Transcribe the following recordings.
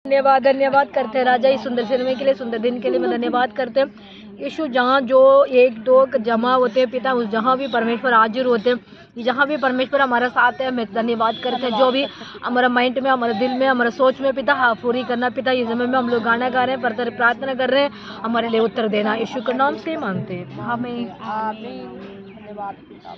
धन्यवाद करते हैं राजा इस सुंदर सिनेमे के लिए, सुंदर दिन के लिए मैं धन्यवाद करते हैं। यीशु जहाँ जो एक दो जमा होते हैं पिता, उस जहाँ भी परमेश्वर हाजिर होते हैं, जहाँ भी परमेश्वर हमारा साथ है, मैं धन्यवाद करते हैं। जो भी हमारा माइंड में, हमारे दिल में, हमारे सोच में पिता हाँ पूरी करना पिता। इस समय में हम लोग गाना गा रहे हैं, प्रार्थना कर रहे हैं, हमारे लिए उत्तर देना यीशु के नाम से मांगते हैं, हमें धन्यवाद पिता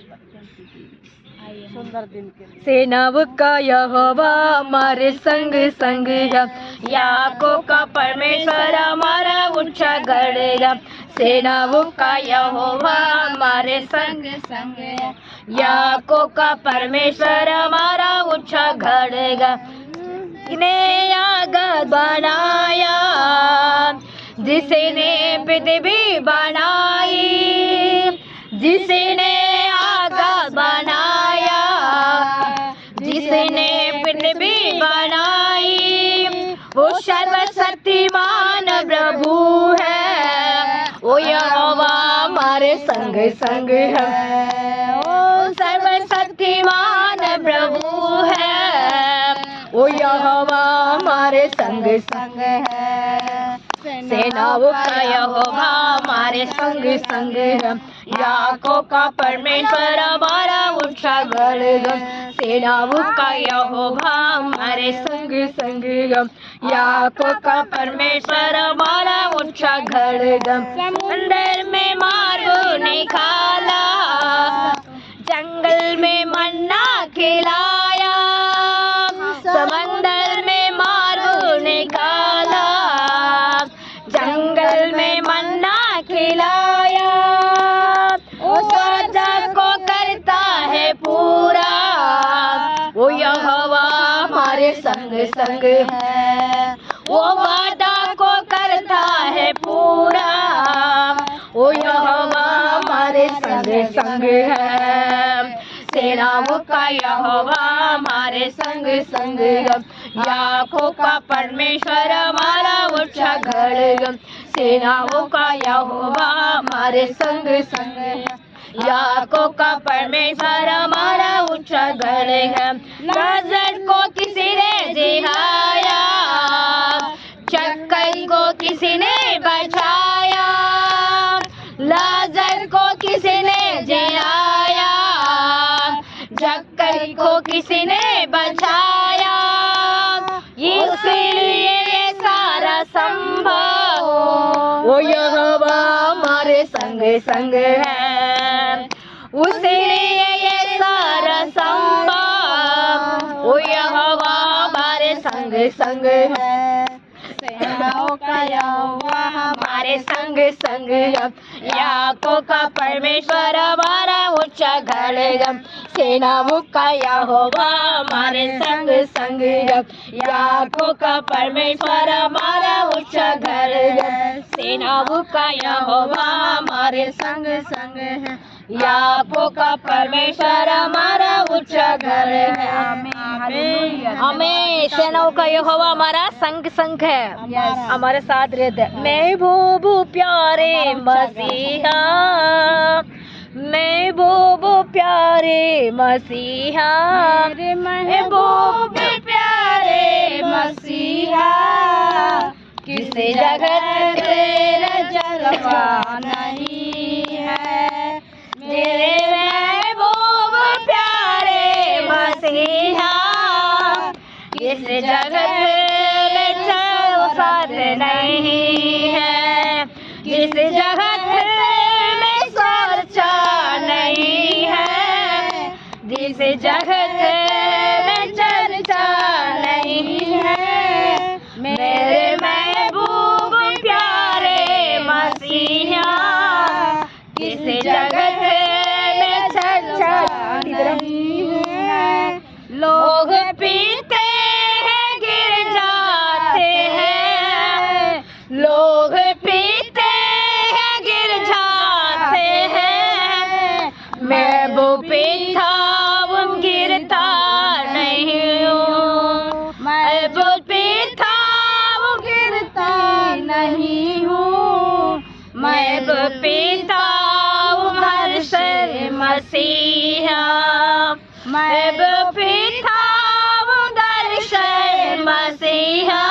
सुंदर दिन के लिए। सेनाओं का यहोवा हमारे संग संग है, याकोब का परमेश्वर हमारा ऊंचा गढ़ है। सेनाओं का यहोवा हमारे संग संग है, याकोब का परमेश्वर हमारा ऊंचा गढ़ है। इन्हें आग बनाया जिसने पृथ्वी बनाई, जिसने आग बनाया, जिसने पृथ्वी बनाई, वो सर्वशक्तिमान प्रभु है, वो यहोवा हमारे संग संग है। वो सर्वशक्तिमान प्रभु है, वो यहोवा हमारे संग संग है। सेनाओं का यहोवा हमारे संग संग है, याकोब का परमेश्वर हमारा ऊंचा गढ़ है। सेनाओं का यहोवा हमारे संग संग है, याकोब का परमेश्वर हमारा ऊंचा गढ़ है। समुंदर में मार्ग निकाला, जंगल में मन्ना खिलाया, समंदर में मार्ग निकाला, जंगल में मन्ना खिलाया, वो वादा को करता है पूरा, वो यहोवा हमारे संग संग है। वो वादा को करता है पूरा, वो यहोवा हमारे संग संग है। सेनाओं का यहोवा हमारे संग संग है, याकोब का परमेश्वर हमारा ऊंचा गढ़ है। सेनाओं का यहोवा हमारे संग संग है, याकोब का परमेश्वर हमारा ऊंचा गढ़ है। लाजर को किसी ने जिलाया, चक्कर को किसी ने बचाया, लाजर को किसी ने जिलाया, चक्कर को किसी ने बचाया, इसलिए ये सारा संभव, वो यहोवा हमारे संग संग है, उसलिए ये सारा संभव, वो यहोवा हमारे संग संग है। सेनाओं का यहोवा हमारे संग संग है, याकोब का परमेश्वर हमारा ऊंचा गढ़ है। सेनाओं का यहोवा हमारे संग संग है, याकोब का परमेश्वर हमारा ऊंचा गढ़ है। सेनाओं का यहोवा हमारे संग संग है, याकोब का परमेश्वर हमारा ऊंचा गढ़ है। हमें सेनाओं का यहोवा हमारा संग संग है, हमारे साथ रहते हैं। महबूब प्यारे मसीहा, महबूब प्यारे मसीहा, महबूब प्यारे मसीहा, किस जगत तेरा जलवा नहीं है, मेरे महबूब प्यारे मसीहा, किस जगत में साथ नहीं है, किस जगत में चर्चा नहीं है, जिस जगत में चर्चा नहीं है, मेरे महबूब प्यारे मसीहा, किस जगत में चर्चा नहीं है। लोग पीते हैं गिर जाते हैं, लोग पीते हैं गिर जाते हैं, मैं वो पीता वो गिरता नहीं हूँ, मैं वो पीता वो गिरता नहीं हूँ, मैं वो पीता हूँ हर से मसीहा, मैं वो पीता हूँ दर्शन मसीहा।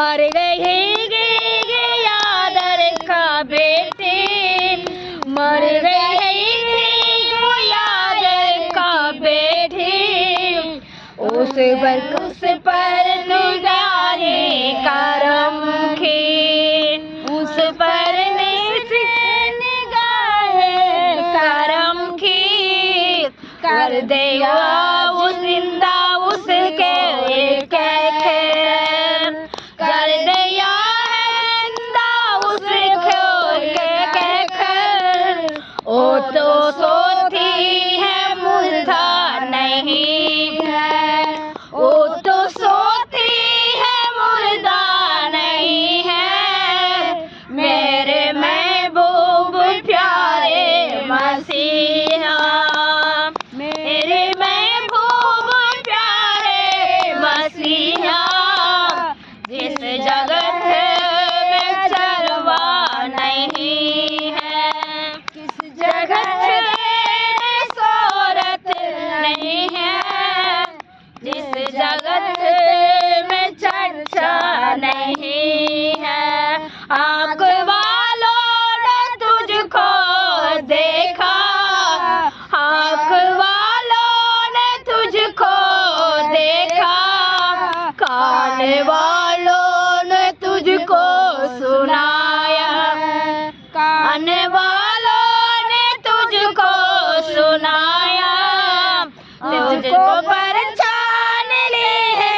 मर गई याद रखा बेटे, मर गई याद रखा बेटे, उस पर निगाहे करम की, उस पर निगाहे करम की, कर देगा वो जिंदा उसके कर दिया है जिंदा उसके ओ तो सोती है मुर्दा नहीं है, ओ तो सोती है मुर्दा नहीं है, मेरे महबूब प्यारे मसीहा, मेरे महबूब प्यारे मसीहा, जिस जगत में चरवा नहीं है, किस जगत में सोरत नहीं है, जिस जगत में चर्चा नहीं है, आँख वालों ने तुझको देखा, आँख वालों ने तुझको देखा, कान वालों ने तुझको सुनाया, कान वालों ने तुझको सुनाया, तुझको पहचान ली है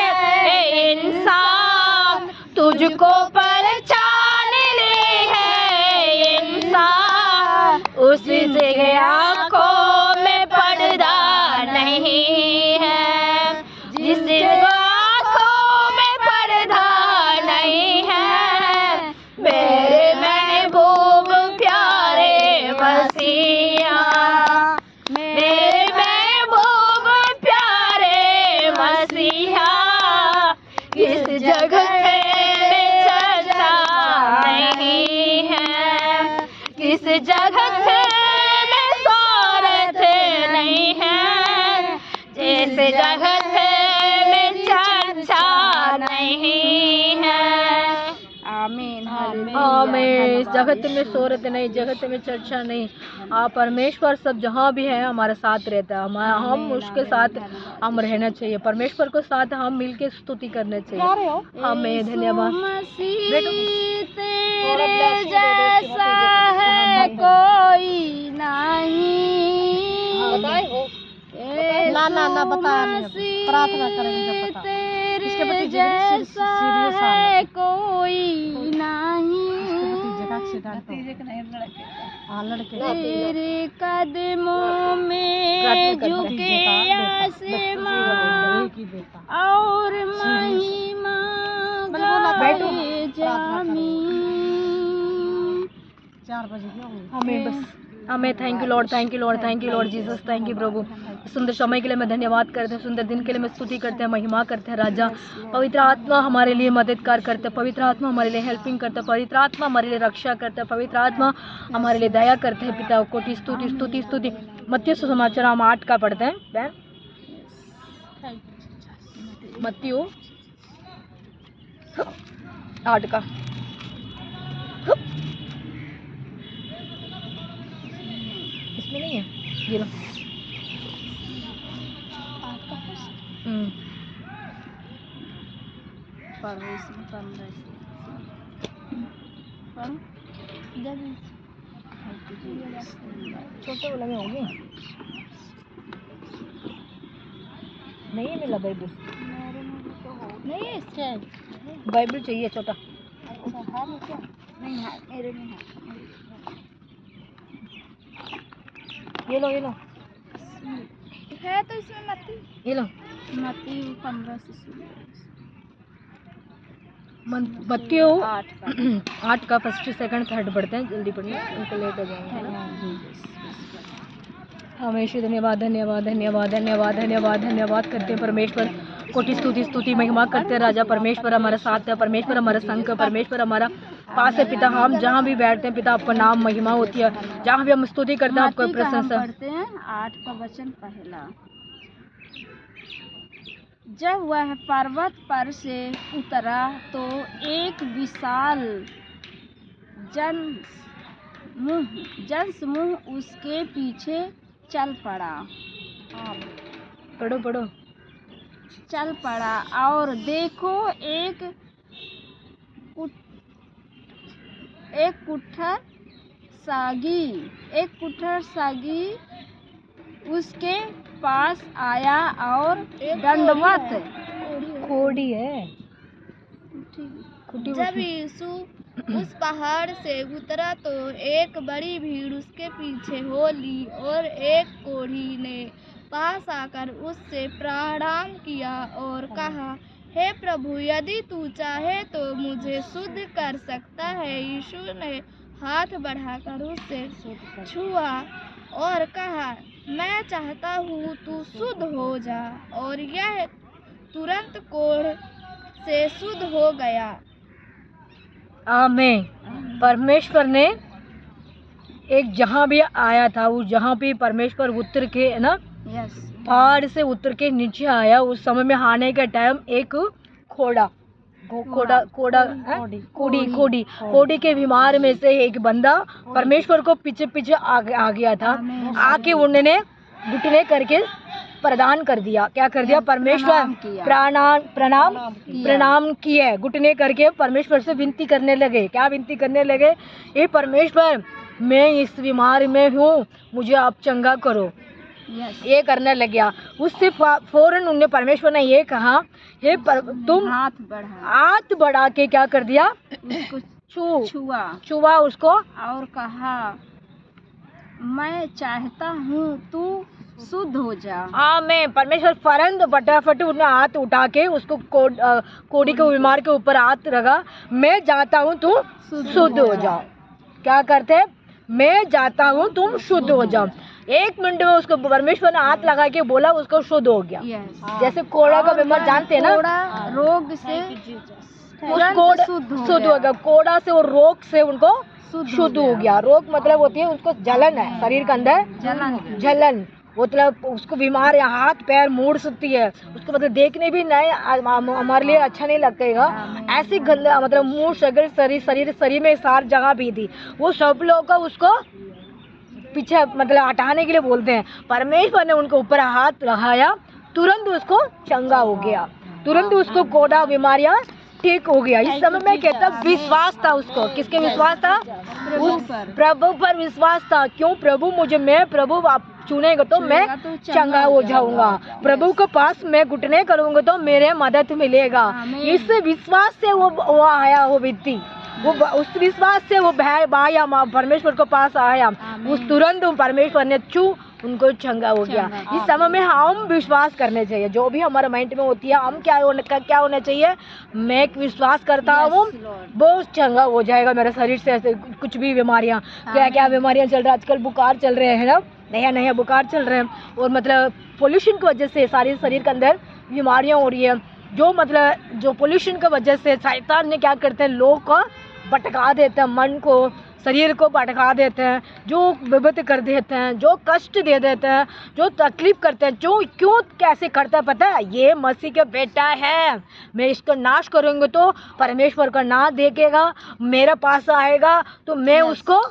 इंसान, तुझको पहचान ली है इंसान, उसी से आँखों में पर्दा नहीं है, जिस आँखों में पर्दा नहीं है, मेरे महबूब प्यारे मसीहा, मेरे महबूब प्यारे मसीहा, किस जगह में चर्चा नहीं है, किस जगह में शोहरत नहीं है, जिस जगह में चर्चा नहीं है। आमीन आमीन। इस जगत में शोहरत नहीं, जगत में चर्चा नहीं। आप परमेश्वर सब जहाँ भी है हमारे साथ रहता है, हम उसके साथ हम रहना चाहिए, परमेश्वर को साथ हम मिलके स्तुति करना चाहिए। हमें धन्यवाद। तेरे जैसा है कोई नहीं, ना ना ना बता, प्रार्थना करेंगे जब तेरे जैसा है कोई नहीं, तेरे कदमों में झुके आसमां और महिमा गाए ज़मीन। 4 बजे हमें बस हमें thank you lord, thank you lord, thank you lord Jesus, thank you प्रभु। सुंदर समय के लिए मैं धन्यवाद करते हैं, सुंदर दिन के लिए मैं स्तुति करते हैं, महिमा करते हैं। राजा पवित्र आत्मा हमारे लिए मददगार करते हैं, पवित्र आत्मा हमारे लिए हेल्पिंग करते हैं, पवित्र आत्मा हमारे लिए रक्षा करते हैं, पवित्र आत्मा हमारे लिए दया करते हैं। पिता कोटि स्तुति स्तुति स्तुति। मत्ती सुसमाचार हम 8 का पढ़ते हैं। मत्ती 8 का इसमें नहीं है, ये लो। पढ़ो इसमें 15 छोटे वाला में होंगे, नहीं मिला बाइबल, नहीं है इससे बाइबल चाहिए छोटा। अच्छा है क्या? नहीं है, मेरे में है। ये लो है तो इसमें मत्ती, ये लो। मत्ती 15 से शुरू। मत्ती 8 का 1, 2, 3 पढ़ते हैं, जल्दी पढ़िए, उनको लेट हो जाएंगे। हमेशा धन्यवाद धन्यवाद धन्यवाद धन्यवाद धन्यवाद धन्यवाद करते हैं परमेश्वर, कोटि स्तुति स्तुति महिमा करते हैं। राजा परमेश्वर हमारे साथ है, परमेश्वर हमारे संग है, परमेश्वर हमारा पास है। पिता हम जहाँ भी बैठते हैं पिता आपका नाम महिमा होती है, जहाँ भी हम स्तुति करते हैं आपका प्रशंसा। 8 का वचन पहला, जब वह पर्वत पर से उतरा तो एक विशाल जनसमूह उसके पीछे चल पड़ा। पढ़ो। चल पड़ा और देखो एक कुठार सागी उसके पास आया और दंडवत कोड़ी है। जब यीशु उस पहाड़ से उतरा तो एक बड़ी भीड़ उसके पीछे हो ली और एक कोढ़ी ने पास आकर उससे प्रणाम किया और कहा, हे प्रभु, यदि तू चाहे तो मुझे शुद्ध कर सकता है। यीशु ने हाथ बढ़ाकर उससे छुआ और कहा, मैं चाहता हूँ, तू शुद्ध हो जा। और यह तुरंत कोढ़ से शुद्ध हो गया। आमीन। परमेश्वर ने एक जहाँ भी आया था, उस जहाँ भी परमेश्वर उतर के है ना, पहाड़ से उतर के नीचे आया, उस समय में आने के टाइम एक कोड़ी के बीमार में से एक बंदा परमेश्वर को पीछे आ गया था। आके उन्होंने घुटने करके प्रदान कर दिया। क्या कर दिया? परमेश्वर प्रणाम किए, घुटने करके परमेश्वर से विनती करने लगे। क्या विनती करने लगे? ये परमेश्वर, मैं इस बीमारी में हूँ, मुझे आप चंगा करो। ये करने लग गया। उससे फौरन उन्हें परमेश्वर ने ये कहा, हे तुम हाथ बढ़ा के क्या कर दिया? छुआ उसको और कहा, मैं चाहता हूँ, तू शुद्ध हो जा। आमीन। परमेश्वर फौरन फटाफट उन्हें हाथ उठा के उसको कोड़ी के बीमार के ऊपर हाथ रखा। मैं चाहता हूँ तू शुद्ध हो जा। क्या करते? मैं चाहता हूँ तुम शुद्ध हो जाओ। 1 मिनट में उसको परमेश्वर ने हाथ लगा के बोला, उसको शुद्ध हो गया। जैसे कोड़ा का बीमार जानते हैं ना, रोग से शुद्ध हो गया। कोड़ा से और रोग से उनको शुद्ध हो गया। रोग मतलब होती है उसको जलन है, शरीर के अंदर जलन, मतलब उसको बीमार है, हाथ पैर मुड़ सकती है, उसको मतलब देखने भी नहीं हमारे लिए अच्छा नहीं लगेगा। ऐसी गंदा मतलब मुंह शरीर में सार जगह भी थी, वो सब लोग का उसको पीछे मतलब हटाने के लिए बोलते हैं। परमेश्वर ने उनके ऊपर हाथ लगाया, तुरंत उसको चंगा हो गया, तुरंत उसको कोड़ा बीमारियां ठीक हो गया। इस समय में कहता विश्वास था उसको। किसके विश्वास था? प्रभु पर विश्वास था। क्यों? प्रभु आप चुनेगा तो मैं चंगा हो जाऊंगा। प्रभु के पास मैं घुटने करूंगा तो मेरे मदद मिलेगा। इस विश्वास से वो आया, वो व्यक्ति, वो उस विश्वास से वो भाई परमेश्वर के पास आया। उस तुरंत परमेश्वर ने उनको चंगा हो गया। इस समय में हम विश्वास करने चाहिए। जो भी हमारे माइंड में होती है, हम क्या होना चाहिए? मैं विश्वास करता हूँ बहुत चंगा हो जाएगा मेरे शरीर से। ऐसे कुछ भी बीमारियाँ, क्या बीमारियाँ चल रही है आजकल, बुखार चल रहे हैं ना, नया बुखार चल रहे हैं, और मतलब पोल्यूशन की वजह से सारे शरीर के अंदर बीमारियाँ हो रही है। जो पोल्यूशन की वजह से शैतान ने क्या करते हैं, लोग को भटका देते हैं, मन को शरीर को भटका देते हैं, जो विभक्त कर देते हैं, जो कष्ट दे देते हैं, जो तकलीफ करते हैं। क्यों कैसे करता है पता है? ये मसीह का बेटा है, मैं इसको नाश करूँगा तो परमेश्वर का नाश देखेगा, मेरे पास आएगा तो मैं उसको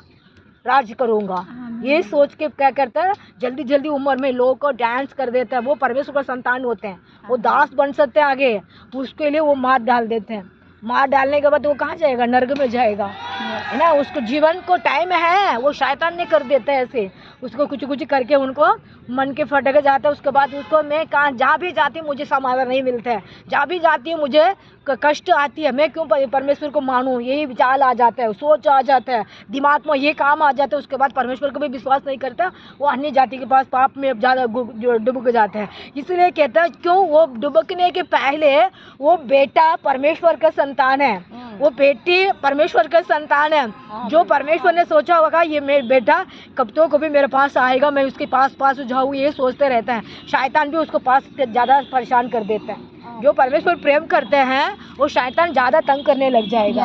राज करूँगा। ये सोच के क्या करता है, जल्दी उम्र में लोगों को डांस कर देता है। वो परमेश्वर का संतान होते हैं, वो दास बन सकते हैं आगे, उसके लिए वो मार डाल देते हैं। मार डालने के बाद वो कहाँ जाएगा? नर्क में जाएगा, है ना। उसको जीवन को टाइम है, वो शैतान ने कर देता है ऐसे, उसको कुछ करके उनको मन के फटक जाता है। उसके बाद उसको मैं कहाँ जहाँ भी जाती हूँ मुझे समाधान नहीं मिलता है, जहाँ भी जाती हूँ मुझे कष्ट आती है, मैं क्यों परमेश्वर को मानूँ, यही विचार आ जाता है, सोच आ जाता है, दिमाग में ये काम आ जाता है। उसके बाद परमेश्वर को भी विश्वास नहीं करता, वो अन्य जाति के पास पाप में ज़्यादा डुबक जाते हैं। इसलिए कहता है, क्यों? वो डुबकने के पहले वो बेटा परमेश्वर का संतान है, वो बेटी परमेश्वर का संतान है। जो परमेश्वर ने सोचा होगा ये मेरा बेटा कब तो कभी मेरे पास आएगा, मैं उसके पास जाऊँ, ये सोचते रहता है। शैतान भी उसको पास ज़्यादा परेशान कर देता है। जो परमेश्वर प्रेम करते हैं वो शैतान ज्यादा तंग करने लग जाएगा,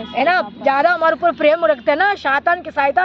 है ना। ज्यादा हमारे ऊपर प्रेम रखते हैं ना, शैतान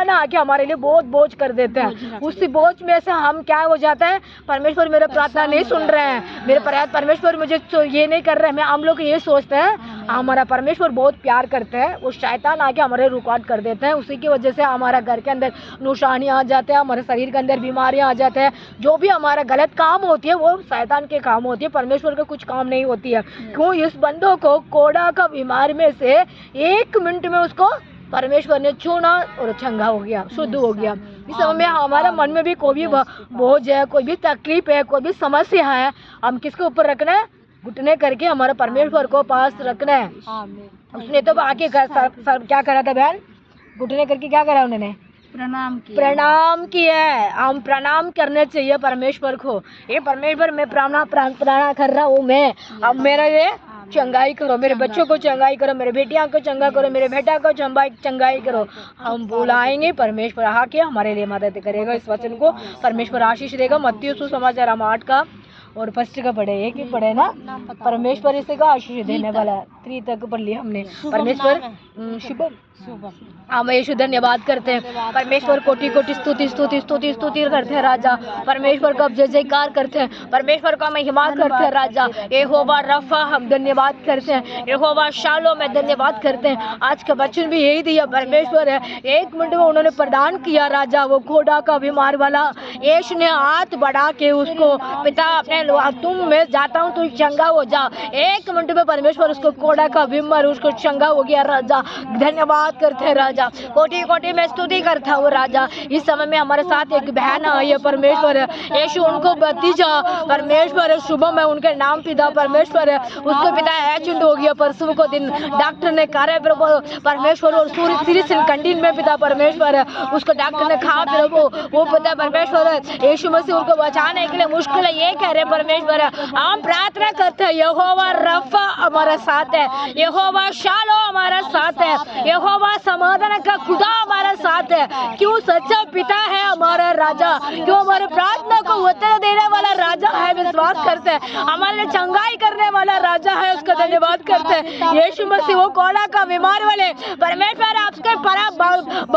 ना आके हमारे लिए बहुत बोझ कर देते हैं। उसी बोझ में से हम क्या हो जाता है, परमेश्वर मेरा प्रार्थना नहीं सुन रहे हैं, मेरे परमेश्वर मुझे ये नहीं कर रहे हैं। हम लोग ये सोचते हैं हमारा परमेश्वर बहुत प्यार करते हैं, वो शैतान आके हमारे रुकावट कर देते हैं। उसी की वजह से हमारा घर के अंदर नुकसानी आ जाते हैं, हमारे शरीर के अंदर बीमारियां आ जाते हैं। जो भी हमारा गलत काम होती है वो शैतान के काम होती है, परमेश्वर का कुछ काम नहीं होती है। क्यों? इस बंदों को कोड़ा का बीमारी में से 1 मिनट में उसको परमेश्वर ने चुना और चंगा हो गया, शुद्ध हो गया। इस समय में हमारा मन में भी कोई भी बोझ है, कोई भी तकलीफ है, कोई भी समस्या है, हम किसके ऊपर रखना है? घुटने करके हमारा परमेश्वर को पास रखना है। उसने तो आके क्या करा था बहन? घुटने करके क्या करा उन्होंने? प्रणाम किया है। हम प्रणाम करने चाहिए परमेश्वर को। ये परमेश्वर मैं प्रणाम कर रहा हूँ, मैं अब मेरा ये चंगाई करो, मेरे बच्चों को चंगाई करो, मेरे बेटियां को चंगा करो, मेरे बेटा को चंगाई करो। हम बुलाएंगे, परमेश्वर आके हमारे लिए मदद करेगा। इस वचन को परमेश्वर आशीष देगा। मत्ती सुसमाचार 8 का और 1 का पढ़े, एक ही पढ़े ना। परमेश्वर इसे का आशीष देने वाला है। 3 तक पढ़ लिया हमने। परमेश्वर शुभम हम यीशु धन्यवाद करते हैं। परमेश्वर कोटि कोटि स्तुति स्तुति स्तुति स्तुति करते हैं राजा। परमेश्वर का जय जयकार करते हैं, परमेश्वर का महिमा करते हैं राजा। यहोवा रफा हम धन्यवाद करते हैं, यहोवा शालो में धन्यवाद करते हैं। आज का वचन भी यही दिया परमेश्वर है, 1 मिनट में उन्होंने प्रदान किया राजा। वो घोड़ा का बीमार वाला यीशु ने हाथ बढ़ा के उसको, पिता अपने तुम मैं जाता हूँ तू चंगा हो जा। 1 मिनट में परमेश्वर उसको घोड़ा का बीमार उसको चंगा हो गया राजा। धन्यवाद करते हैं राजा। कोटि कोटि में स्तुति करता हूँ राजा। इस समय में हमारे साथ एक बहन आई है परमेश्वर है, यीशु उनको भतीजा परमेश्वर है, शुभम है उनके नाम पिता परमेश्वर है। उसको पिता एक्सीडेंट हो गया परसों को दिन, डॉक्टर ने कहा परमेश्वर और सीरियस कंडीशन में पिता परमेश्वर है। उसको डॉक्टर ने कहा प्रभु वो पिता परमेश्वर है, यीशु मसीह उनको बचाने के लिए मुश्किल है, ये कह रहे परमेश्वर है। हम प्रार्थना करते हैं यहोवा रफा हमारा साथ है, यहोवा शालो हमारा साथ है, यहोवा समाधान का खुदा हमारा साथ है। क्यों? सच्चा पिता है हमारा राजा, क्यों? हमारे प्रार्थना को उत्तर देने वाला राजा है। विश्वास करते हैं हमारे लिए चंगाई करने वाला राजा है, उसका धन्यवाद करते हैं। यीशु मसीह वो कोड़ा का बीमार वाले परमेश्वर आपके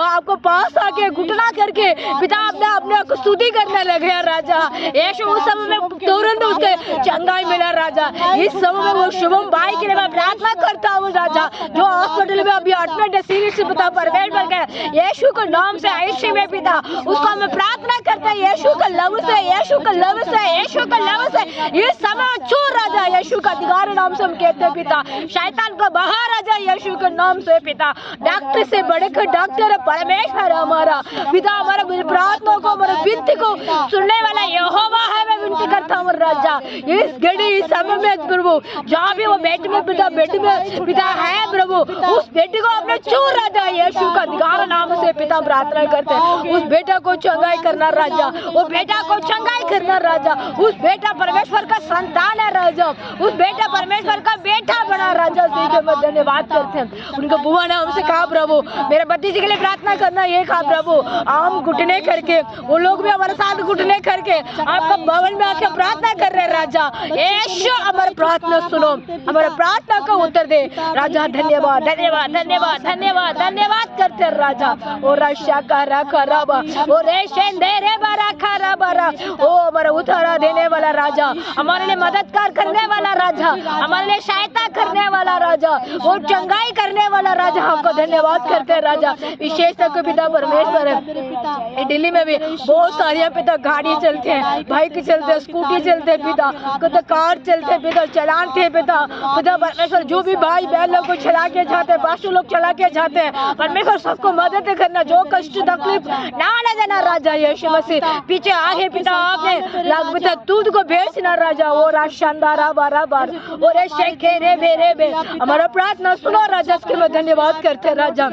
आपको पास आके घुटना करके पिता अपने को स्तुति करने लगे राजा। यीशु उस समय में तुरंत उसके चंगाई मिला राजा। इस समय में वो शुभम भाई के लिए मैं प्रार्थना करता हूँ राजा, जो हॉस्पिटल में अभी एडमिट है सीरियस पिता परमेश्वर के यीशु के नाम से आईसीयू में पिता उसको हमें प्रार्थना करते हैं। यीशु का लव से, यीशु का लव से, यीशु का लव से ये समय छू राजा। यीशु का अधिकार नाम से हम कहते हैं पिता, शैतान को बाहर राजा यीशु के नाम से पिता। डॉक्टर से बढ़कर डॉक्टर है परमेश्वर हमारा पिता। हमारा प्रार्थना को हमारे विनती को सुनने वाला यहोवा है। मैं विनती करता हूँ राजा इस घड़ी इस समय में प्रभु जहाँ भी वो बेटे में पिता पिता है प्रभु, उस बेटे को अपने छू राजा यीशु का अधिकार नाम से पिता प्रार्थना करते हैं। उस बेटा को चंगाई करना राजा, वो बेटा को चंगाई करना राजा। उस बेटा परमेश्वर का संतान है राजा, उस बेटा परमेश्वर का बेटा बना राजा। मैं धन्यवाद करते हैं। उनको बुआ ने हमसे कहा प्रभु मेरे भतीजे के लिए प्रार्थना करना, ये कहा प्रभु हम घुटने करके, वो लोग भी हमारे साथ घुटने करके आपका भवन में आके प्रार्थना कर रहे राजा। यीशु हमारी प्रार्थना सुनो, हमारे प्रार्थना का उत्तर दे राजा। धन्यवाद धन्यवाद धन्यवाद धन्यवाद धन्यवाद करते राजा। ओ रक्षा करा खराबा ओ रेशन दे रे बारा खराबारा, ओ हमारा उतारा देने वाला राजा, हमारे लिए मददगार करने वाला राजा, हमारे लिए सहायता करने वाला राजा, वो चंगाई करने वाला राजा। हमको धन्यवाद करते हैं राजा। विशेष तक पिता परमेश्वर है। दिल्ली में भी बहुत सारे पिता गाड़ी चलते हैं, बाइक चलते हैं, स्कूटी चलते हैं पिता, कभी कार चलते हैं पिता, चलाते हैं पिता परमेश्वर। जो भी भाई बहन लोग को चला के जाते हैं, पास्टर लोग चला के जाते हैं परमेश्वर, सबको मदद करना, जो कष्ट तकलीफ ना देना राजा। यीशु मसीह पीछे आगे पिता आपने लाग पिता दूध को भेजना राजा। वो शानदार बराबर और रे मेरे बे हमारा प्रार्थना सुनो राजा। इसके मैं धन्यवाद करते हैं राजा।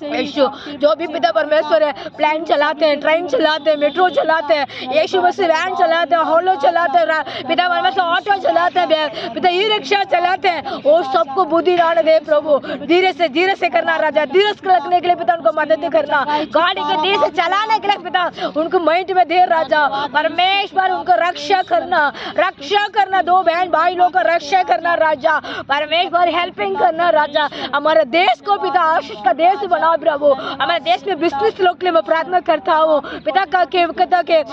यीशु जो भी पिता परमेश्वर है प्लेन चलाते हैं, ट्रेन चलाते हैं, मेट्रो चलाते हैं, यीशु मसीह वैन चलाते हैं, होलो चलाते हैं पिता परमेश्वर, ऑटो चलाते हैं पिता, ई रिक्शा चलाते हैं। वो सबको बुद्धि दान दे प्रभु, धीरे से करना राजा। धीरे से रखने के लिए पिता उनको मदद करना, गाड़ी को धीरे से चलाने के लिए पिता उनको माइंड में दे राजा। परमेश्वर उनको रक्षा करना, दो बहन भाई लोग का रक्षा करना राजा। परमेश्वर हेल्पिंग करना राजा। हमारे देश को पिता आशीष का देश बनाओ प्रभु। हमारे देश में बिजनेस लोग के लिए मैं प्रार्थना करता हूँ पिता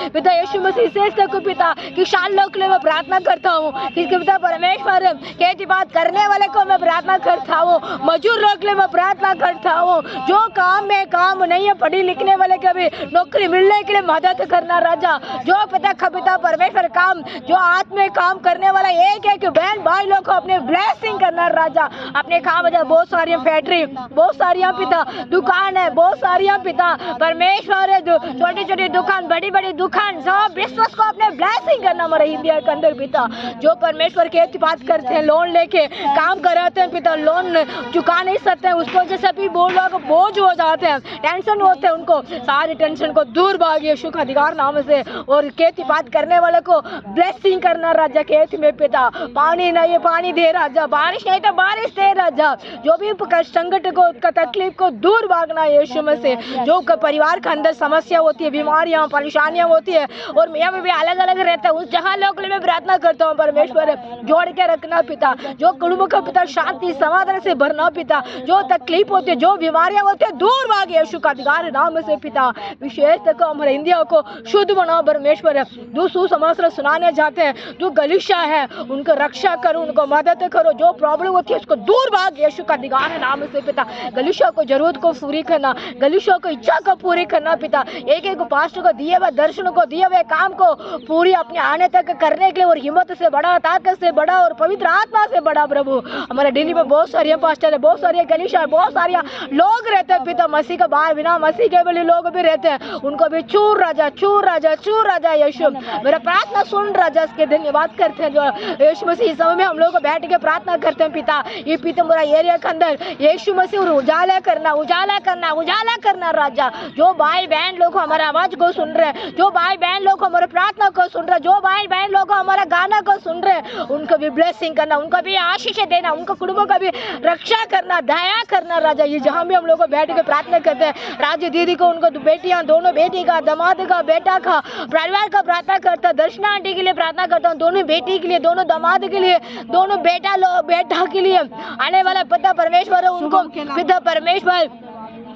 पिता यीशु मसीह से को पिता किसान लोग के लिए मैं प्रार्थना करता हूँ कि पिता परमेश्वर खेती बात करने वाले को मैं प्रार्थना करता हूँ, मजदूर लोग के लिए मैं प्रार्थना करता हूँ, जो काम में काम नहीं है पढ़ी लिखने वाले के भी नौकरी मिलने के लिए मदद करना राजा। जो पिता परमेश्वर काम जो आत्म काम करने वाला एक बहन भाई लोग को अपने ब्लेसिंग करना राजा। अपने काम बहुत सारी फैक्ट्री, बहुत सारी पिता दुकान है, बहुत सारी पिता परमेश्वर है, छोटी छोटी दुकान, बड़ी बड़ी दुकान, सब बिजनेस को अपने ब्लेसिंग करना हमारे इंडिया के अंदर पिता। जो परमेश्वर की बात करते हैं, लोन लेके काम कराते हैं पिता, लोन चुका नहीं सकते हैं, उसको जैसे भी लोग बोझ हो जाते हैं, टेंशन होते हैं, उनको सारी टेंशन को दूर भागिए यीशु का अधिकार नाम से। और खेती बात करने वाले को ब्लेसिंग करना राजा। खेती में पिता पानी नहीं है पानी दे राजा, बारिश नहीं तो बारिश दे राजा। जो भी संकट को तकलीफ को दूर भागना यीशु में से। जो परिवार के अंदर समस्या होती है, बीमारियां परेशानियां होती है और यहाँ में भी अलग अलग रहता है, उस जगह लोग मैं प्रार्थना करता हूँ परमेश्वर जोड़ के रखना पिता। जो कुटुंब का पिता शांति समाधान से भरना पिता। जो तकलीफ होती है, जो बीमारियां होती है, दूर भागे यीशु का अधिकार नाम से पिता। विशेष तक हमारे इंडिया को शुद्ध बनाओ परमेश्वर। जो सुसमाचार सुनाने जाते हैं, जो गलीशा है, उनको रक्षा करो, उनको मदद करो। जो प्रॉब्लम होती है उसको दूर भाग यीशु का अधिकार नाम से पिता। गलीशा को जरूरत को पूरी करना, गलीशा को इच्छा को पूरी करना पिता। एक पास्टर को दिए हुए दर्शन को दिए हुए काम को पूरी अपने आने तक करने के लिए और हिम्मत से बड़ा, ताकत से बड़ा और पवित्र आत्मा से बड़ा प्रभु। हमारे दिल्ली में बहुत सारे पास्टर है, बहुत सारे गलीशा है, बहुत सारे लोग रहते हैं पिता। मसीह का बाहर बिना मसीह के वाले लोग भी रहते हैं, उनको भी चूर राजा यीशु। मेरा प्रार्थना सुन राजा, इसके धन्यवाद करते हैं। जो यीशु मसीह समय में हम लोग को बैठ के प्रार्थना करते हैं पिता। ये पीतमपुरा एरिया के अंदर यीशु मसीह उजाला करना राजा। जो भाई बहन लोग हमारा आवाज को सुन रहे हैं, जो भाई बहन लोग हमारे प्रार्थना को सुन रहे हैं, जो भाई बहन लोग हमारा गाना को सुन रहे हैं, उनको भी ब्लेसिंग करना, उनको भी आशीष देना, उनको कुटुंबों का भी रक्षा करना, दया करना राजा। ये जहाँ भी हम लोग को बैठ के प्रार्थना करते हैं, राजू दीदी को, उनको बेटियां, दोनों बेटी का, दामाद का, बेटा का, परिवार का प्रार्थना करता। दर्शना आंटी के लिए प्रार्थना करता हूँ, दोनों बेटी के लिए, दोनों दामाद के लिए, दोनों बेटा के लिए आने वाला पिता परमेश्वर है, उनको पिता परमेश्वर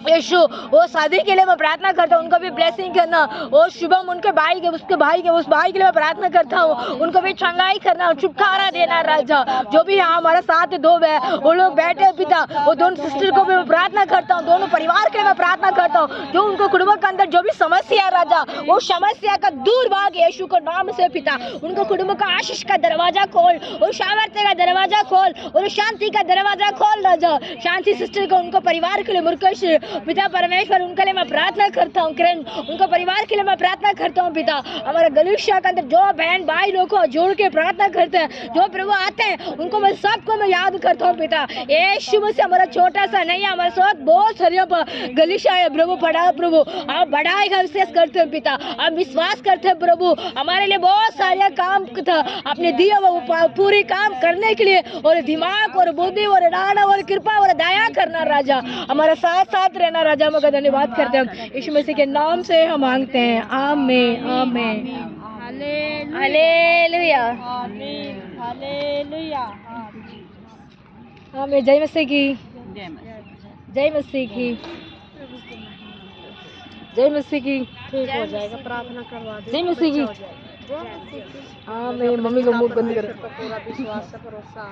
यीशु वो शादी के लिए मैं प्रार्थना करता हूँ, उनको भी ब्लेसिंग करना। और शुभम उनके भाई के, उसके भाई के, उस भाई के लिए मैं प्रार्थना करता हूँ, उनको भी चंगाई करना, छुटकारा देना राजा। जो भी यहाँ हमारे साथ दो है वो लोग बैठे पिता, वो दोनों सिस्टर को भी मैं प्रार्थना करता हूँ, दोनों परिवार के लिए मैं प्रार्थना करता हूँ। जो उनको कुटुंब के अंदर जो भी समस्या है राजा, वो समस्या का दूर भाग यीशु को नाम से पिता। उनको कुटुंब का आशीष का दरवाजा खोल, और सामर्थ्य का दरवाजा खोल, और शांति का दरवाजा खोल राजा। शांति सिस्टर को, उनको परिवार के लिए मुर्केश पिता परमेश्वर, उनके लिए मैं प्रार्थना करता हूँ। किरण, उनको परिवार के लिए मैं प्रार्थना करता हूँ पिता। हमारे गलीशा के अंदर जो बहन भाई लोग को जोड़ के प्रार्थना करते हैं, जो प्रभु आते हैं, उनको मैं सबको मैं याद करता हूँ पिता। यीशु मसीह हमारा छोटा सा नहीं है, हमारे साथ बहुत सारे गलीशा है प्रभु। बड़ा प्रभु आप बढ़ाई का विशेष करते हैं पिता, आप विश्वास करते हैं प्रभु। हमारे लिए बहुत सारे काम था, आपने दिया वो पूरी काम करने के लिए, और दिमाग और बुद्धि और दान और कृपा और दया करना राजा। हमारे साथ साथ रहना राजा। मगर धन्यवाद करते हैं यीशु मसीह के नाम से हम मांगते हैं, आमीन आमीन हालेलुया हालेलुया आमीन। जय मसीह की, जय मसीह की, जय मसीह की। ठीक हो जाएगा, प्रार्थना करवा दे। जय मसीह की, आमीन। मम्मी को मुंह बंद करो। पूरा विश्वास भरोसा